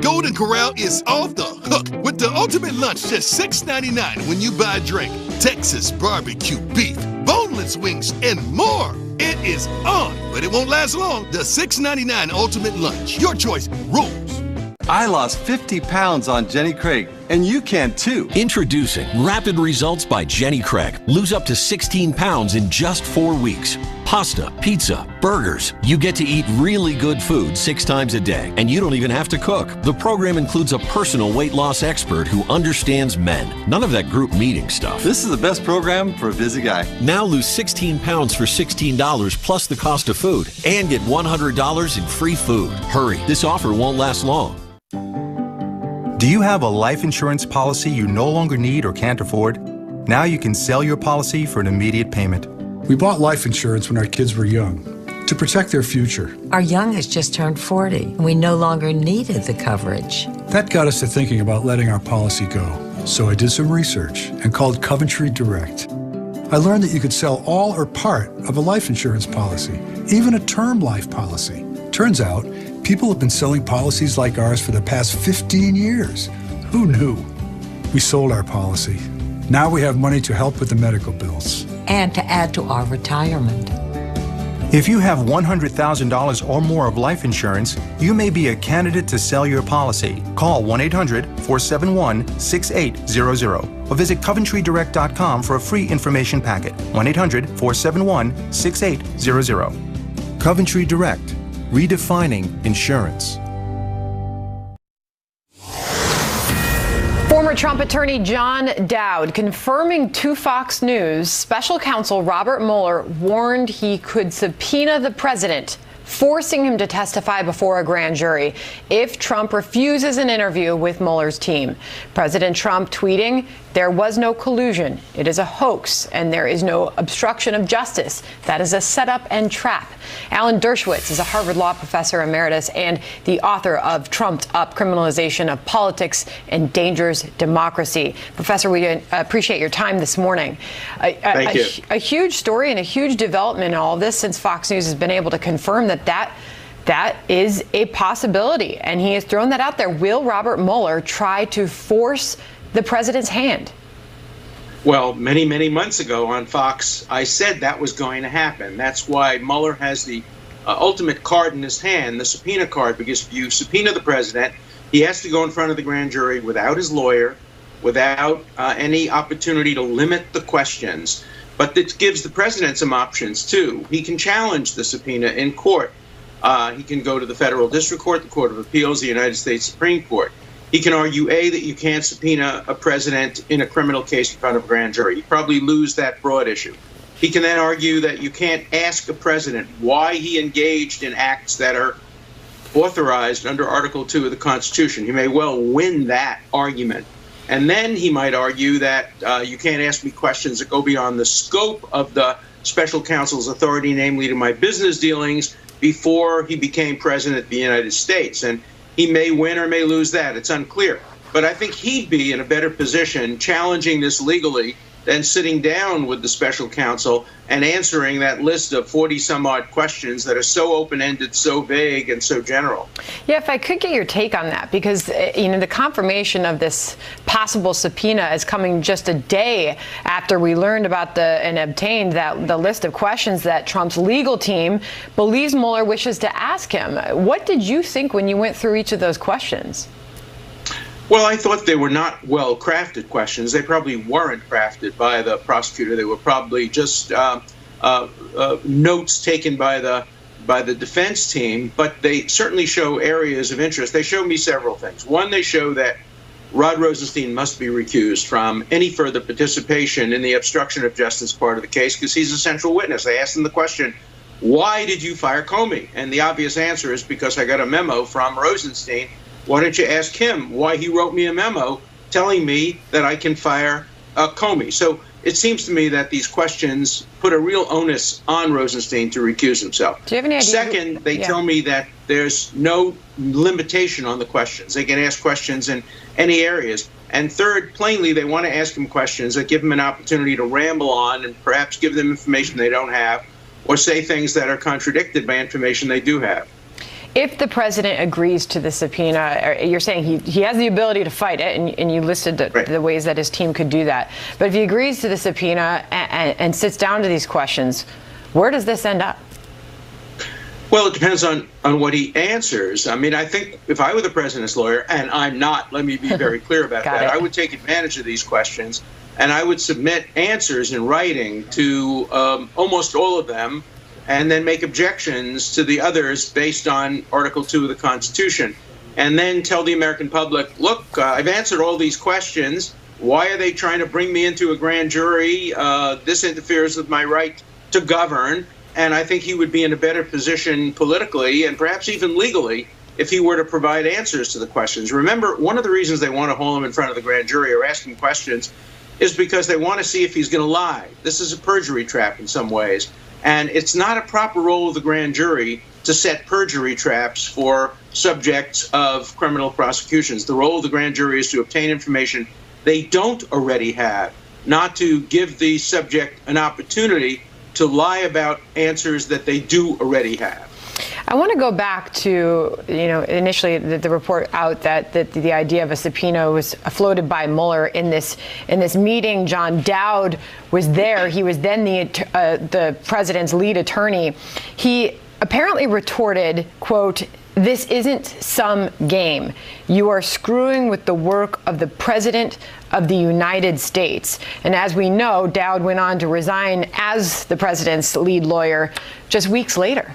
Golden Corral is off the hook with the ultimate lunch, just $6.99 when you buy a drink. Texas barbecue beef, boneless wings, and more. It is on, but it won't last long. The $6.99 ultimate lunch. Your choice rules. I lost 50 pounds on Jenny Craig, and you can too. Introducing Rapid Results by Jenny Craig. Lose up to 16 pounds in just 4 weeks. Pasta, pizza, burgers. You get to eat really good food 6 times a day, and you don't even have to cook. The program includes a personal weight loss expert who understands men. None of that group meeting stuff. This is the best program for a busy guy. Now lose 16 pounds for $16 plus the cost of food, and get $100 in free food. Hurry, this offer won't last long. Do you have a life insurance policy you no longer need or can't afford? Now you can sell your policy for an immediate payment. We bought life insurance when our kids were young to protect their future. Our young has just turned 40, and we no longer needed the coverage. That got us to thinking about letting our policy go. So I did some research and called Coventry Direct. I learned that you could sell all or part of a life insurance policy, even a term life policy. Turns out, people have been selling policies like ours for the past 15 years. Who knew? We sold our policy. Now we have money to help with the medical bills. And to add to our retirement. If you have $100,000 or more of life insurance, you may be a candidate to sell your policy. Call 1-800-471-6800 or visit CoventryDirect.com for a free information packet. 1-800-471-6800. Coventry Direct, redefining insurance. Former Trump attorney John Dowd confirming to Fox News special counsel Robert Mueller warned he could subpoena the president, forcing him to testify before a grand jury if Trump refuses an interview with Mueller's team. President Trump tweeting, "There was no collusion. It is a hoax, and there is no obstruction of justice. That is a setup and trap." Alan Dershowitz is a Harvard Law professor emeritus and the author of Trumped Up: Criminalization of Politics Endangers Democracy. Professor, we appreciate your time this morning. Thank you. A huge story and a huge development in all of this since Fox News has been able to confirm that is a possibility, and he has thrown that out there. Will Robert Mueller try to force the president's hand? Well, many, many months ago on Fox, I said that was going to happen. That's why Mueller has the ultimate card in his hand, the subpoena card, because if you subpoena the president, he has to go in front of the grand jury without his lawyer, without any opportunity to limit the questions. But it gives the president some options, too. He can challenge the subpoena in court. He can go to the federal district court, the Court of Appeals, the United States Supreme Court. He can argue, A, that you can't subpoena a president in a criminal case in front of a grand jury. He'd probably lose that broad issue. He can then argue that you can't ask a president why he engaged in acts that are authorized under Article 2 of the Constitution. He may well win that argument. And then he might argue that you can't ask me questions that go beyond the scope of the special counsel's authority, namely to my business dealings before he became president of the United States. And he may win or may lose that. It's unclear. But I think he'd be in a better position challenging this legally than sitting down with the special counsel and answering that list of 40-some-odd questions that are so open-ended, so vague, and so general. Yeah, if I could get your take on that, because the confirmation of this possible subpoena is coming just a day after we learned about and obtained the list of questions that Trump's legal team believes Mueller wishes to ask him. What did you think when you went through each of those questions? Well, I thought they were not well-crafted questions. They probably weren't crafted by the prosecutor. They were probably just notes taken by the defense team, but they certainly show areas of interest. They show me several things. One, they show that Rod Rosenstein must be recused from any further participation in the obstruction of justice part of the case because he's a central witness. They asked him the question, why did you fire Comey? And the obvious answer is because I got a memo from Rosenstein. Why don't you ask him why he wrote me a memo telling me that I can fire Comey? So it seems to me that these questions put a real onus on Rosenstein to recuse himself. Do you have any idea? Second, they tell me that there's no limitation on the questions. They can ask questions in any areas. And third, plainly, they want to ask him questions that give him an opportunity to ramble on and perhaps give them information they don't have or say things that are contradicted by information they do have. If the president agrees to the subpoena, you're saying he has the ability to fight it, and you listed the ways that his team could do that. But if he agrees to the subpoena and sits down to these questions, where does this end up? Well, it depends on what he answers. I mean, I think if I were the president's lawyer, and I'm not, let me be very clear about that, I would take advantage of these questions, and I would submit answers in writing to almost all of them, and then make objections to the others based on Article 2 of the Constitution. And then tell the American public, look, I've answered all these questions. Why are they trying to bring me into a grand jury? This interferes with my right to govern. And I think he would be in a better position politically and perhaps even legally if he were to provide answers to the questions. Remember, one of the reasons they want to hold him in front of the grand jury or ask him questions is because they want to see if he's going to lie. This is a perjury trap in some ways. And it's not a proper role of the grand jury to set perjury traps for subjects of criminal prosecutions. The role of the grand jury is to obtain information they don't already have, not to give the subject an opportunity to lie about answers that they do already have. I want to go back to, initially the report out that the idea of a subpoena was floated by Mueller in this meeting. John Dowd was there. He was then the president's lead attorney. He apparently retorted, quote, "This isn't some game. You are screwing with the work of the President of the United States." And as we know, Dowd went on to resign as the president's lead lawyer just weeks later.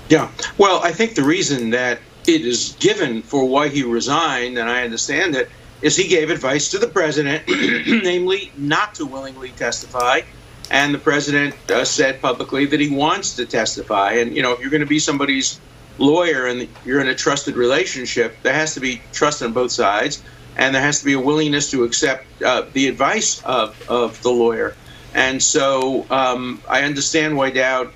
Yeah. Well, I think the reason that it is given for why he resigned, and I understand it, is he gave advice to the president, namely not to willingly testify. And the president said publicly that he wants to testify. And, if you're going to be somebody's lawyer and you're in a trusted relationship, there has to be trust on both sides. And there has to be a willingness to accept the advice of the lawyer. And so I understand why Dowd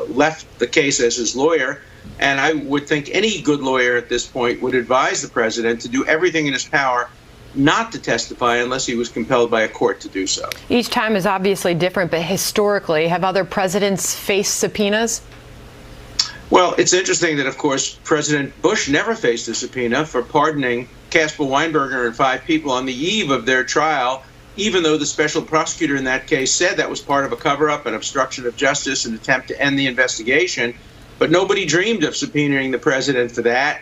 left the case as his lawyer. And I would think any good lawyer at this point would advise the president to do everything in his power not to testify unless he was compelled by a court to do so. Each time is obviously different, but historically, have other presidents faced subpoenas? Well, it's interesting that, of course, President Bush never faced a subpoena for pardoning Caspar Weinberger and 5 people on the eve of their trial, even though the special prosecutor in that case said that was part of a cover-up, an obstruction of justice, an attempt to end the investigation. But nobody dreamed of subpoenaing the president for that.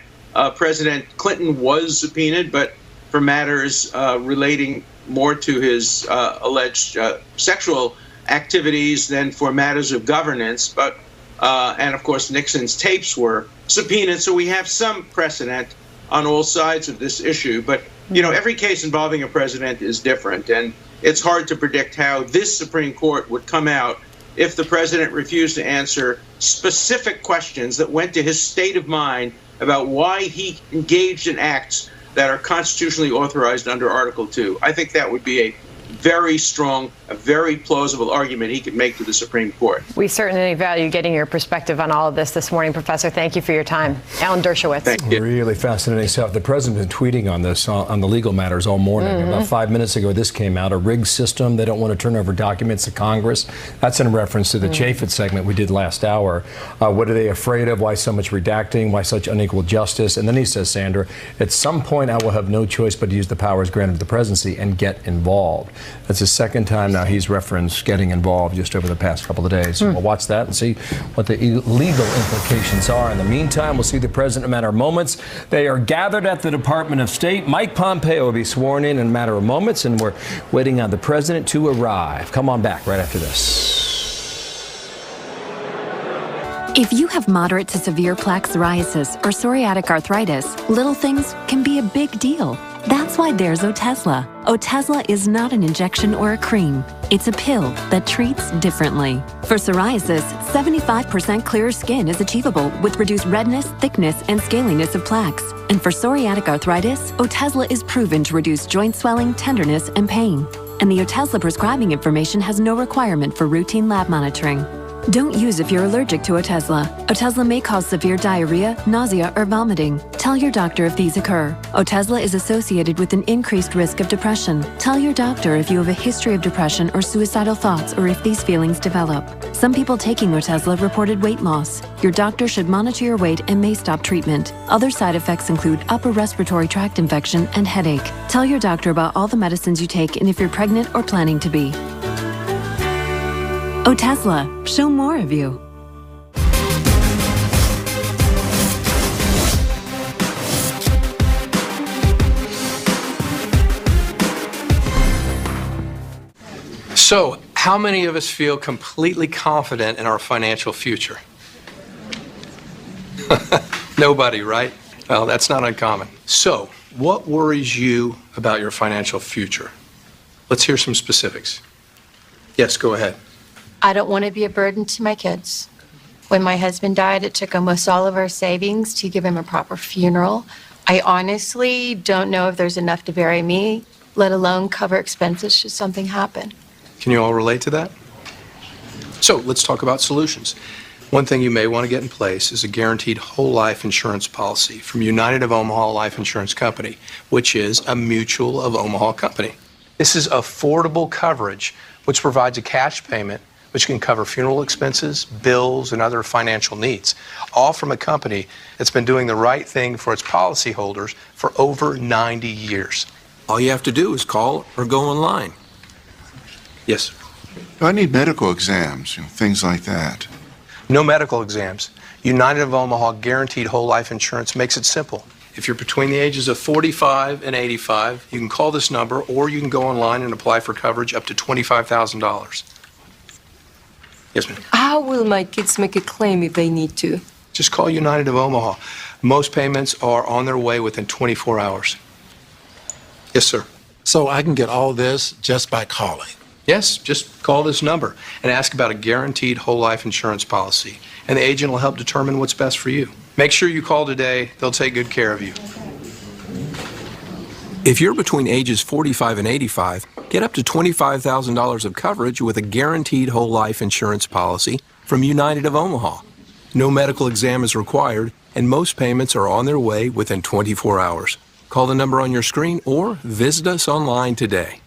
President Clinton was subpoenaed, but for matters relating more to his alleged sexual activities than for matters of governance. But and of course, Nixon's tapes were subpoenaed, so we have some precedent on all sides of this issue. But every case involving a president is different, and it's hard to predict how this Supreme Court would come out if the president refused to answer specific questions that went to his state of mind about why he engaged in acts that are constitutionally authorized under Article 2. I think that would be a very strong, a very plausible argument he could make to the Supreme Court. We certainly value getting your perspective on all of this morning, Professor. Thank you for your time. Alan Dershowitz. Thank you. Really fascinating stuff. The president's been tweeting on this, on the legal matters all morning. About 5 minutes ago, this came out, a rigged system. They don't want to turn over documents to Congress. That's in reference to the Chaffetz segment we did last hour. What are they afraid of? Why so much redacting? Why such unequal justice? And then he says, Sandra, at some point I will have no choice but to use the powers granted to the presidency and get involved. That's the second time now he's referenced getting involved just over the past couple of days. So we'll watch that and see what the legal implications are. In the meantime, we'll see the president in a matter of moments. They are gathered at the Department of State. Mike Pompeo will be sworn in a matter of moments, and we're waiting on the president to arrive. Come on back right after this. If you have moderate to severe plaque psoriasis or psoriatic arthritis, little things can be a big deal. That's why there's Otezla. Otezla is not an injection or a cream. It's a pill that treats differently. For psoriasis, 75% clearer skin is achievable with reduced redness, thickness, and scaliness of plaques. And for psoriatic arthritis, Otezla is proven to reduce joint swelling, tenderness, and pain. And the Otezla prescribing information has no requirement for routine lab monitoring. Don't use if you're allergic to Otezla. Otezla may cause severe diarrhea, nausea, or vomiting. Tell your doctor if these occur. Otezla is associated with an increased risk of depression. Tell your doctor if you have a history of depression or suicidal thoughts, or if these feelings develop. Some people taking Otezla reported weight loss. Your doctor should monitor your weight and may stop treatment. Other side effects include upper respiratory tract infection and headache. Tell your doctor about all the medicines you take and if you're pregnant or planning to be. Otezla, show more of you. So, how many of us feel completely confident in our financial future? Nobody, right? Well, that's not uncommon. So, what worries you about your financial future? Let's hear some specifics. Yes, go ahead. I don't want to be a burden to my kids. When my husband died, it took almost all of our savings to give him a proper funeral. I honestly don't know if there's enough to bury me, let alone cover expenses should something happen. Can you all relate to that? So let's talk about solutions. One thing you may want to get in place is a guaranteed whole life insurance policy from United of Omaha Life Insurance Company, which is a Mutual of Omaha company. This is affordable coverage, which provides a cash payment which can cover funeral expenses, bills, and other financial needs, all from a company that's been doing the right thing for its policyholders for over 90 years. All you have to do is call or go online. Yes, sir. I need medical exams, things like that. No medical exams. United of Omaha Guaranteed Whole Life Insurance makes it simple. If you're between the ages of 45 and 85, you can call this number or you can go online and apply for coverage up to $25,000. Yes, ma'am. How will my kids make a claim if they need to? Just call United of Omaha. Most payments are on their way within 24 hours. Yes, sir. So I can get all this just by calling? Yes, just call this number and ask about a guaranteed whole life insurance policy, and the agent will help determine what's best for you. Make sure you call today. They'll take good care of you. If you're between ages 45 and 85, get up to $25,000 of coverage with a guaranteed whole life insurance policy from United of Omaha. No medical exam is required, and most payments are on their way within 24 hours. Call the number on your screen or visit us online today.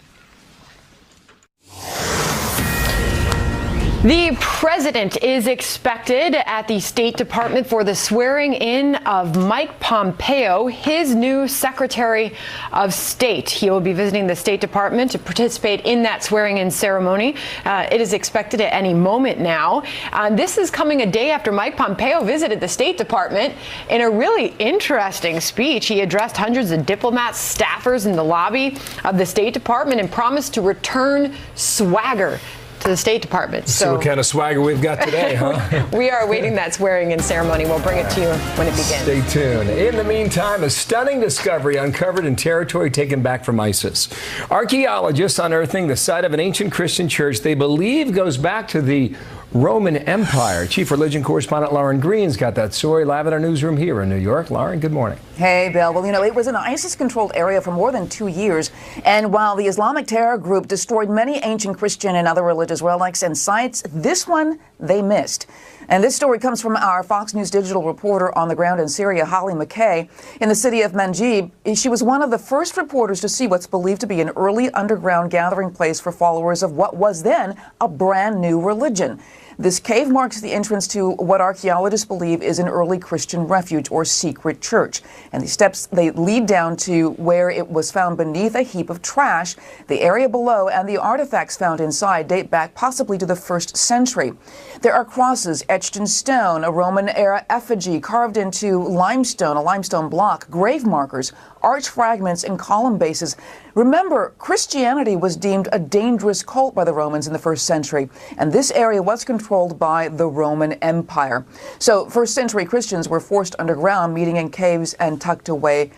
The president is expected at the State Department for the swearing in of Mike Pompeo, his new Secretary of State. He will be visiting the State Department to participate in that swearing in ceremony. It is expected at any moment now. This is coming a day after Mike Pompeo visited the State Department. In a really interesting speech, he addressed hundreds of diplomats, staffers in the lobby of the State Department and promised to return swagger to the State Department. So what kind of swagger we've got today, huh? We are awaiting that swearing-in ceremony. We'll bring it to you when it begins. Stay tuned. In the meantime, a stunning discovery uncovered in territory taken back from ISIS. Archaeologists unearthing the site of an ancient Christian church they believe goes back to the Roman Empire. Chief Religion Correspondent Lauren Green's got that story live in our newsroom here in New York. Lauren, good morning. Hey, Bill. Well, it was an ISIS-controlled area for more than 2 years. And while the Islamic terror group destroyed many ancient Christian and other religious relics and sites, this one they missed. And this story comes from our Fox News digital reporter on the ground in Syria, Holly McKay. In the city of Manjib, she was one of the first reporters to see what's believed to be an early underground gathering place for followers of what was then a brand new religion. This cave marks the entrance to what archaeologists believe is an early Christian refuge or secret church. And the steps, they lead down to where it was found beneath a heap of trash. The area below and the artifacts found inside date back possibly to the 1st century. There are crosses etched in stone, a Roman-era effigy carved into limestone, a limestone block, grave markers, arch fragments, and column bases. Remember, Christianity was deemed a dangerous cult by the Romans in the 1st century, and this area was controlled by the Roman Empire. So 1st century Christians were forced underground, meeting in caves and tucked away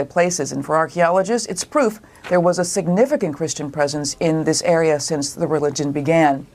places. And for archaeologists, it's proof there was a significant Christian presence in this area since the religion began.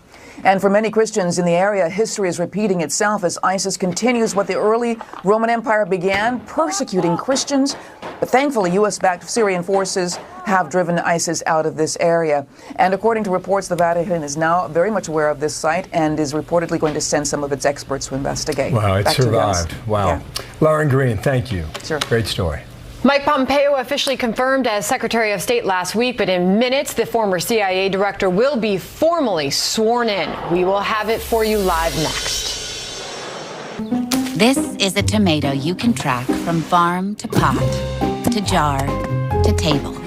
And for many Christians in the area, history is repeating itself as ISIS continues what the early Roman Empire began, persecuting Christians. But thankfully, U.S.-backed Syrian forces have driven ISIS out of this area. And according to reports, the Vatican is now very much aware of this site and is reportedly going to send some of its experts to investigate. Wow, it survived. Wow. Yeah. Lauren Green, thank you. Sure. Great story. Mike Pompeo officially confirmed as Secretary of State last week, but in minutes, the former CIA director will be formally sworn in. We will have it for you live next. This is a tomato you can track from farm to pot, to jar, to table,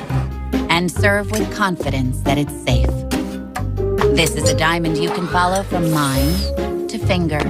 and serve with confidence that it's safe. This is a diamond you can follow from mine to finger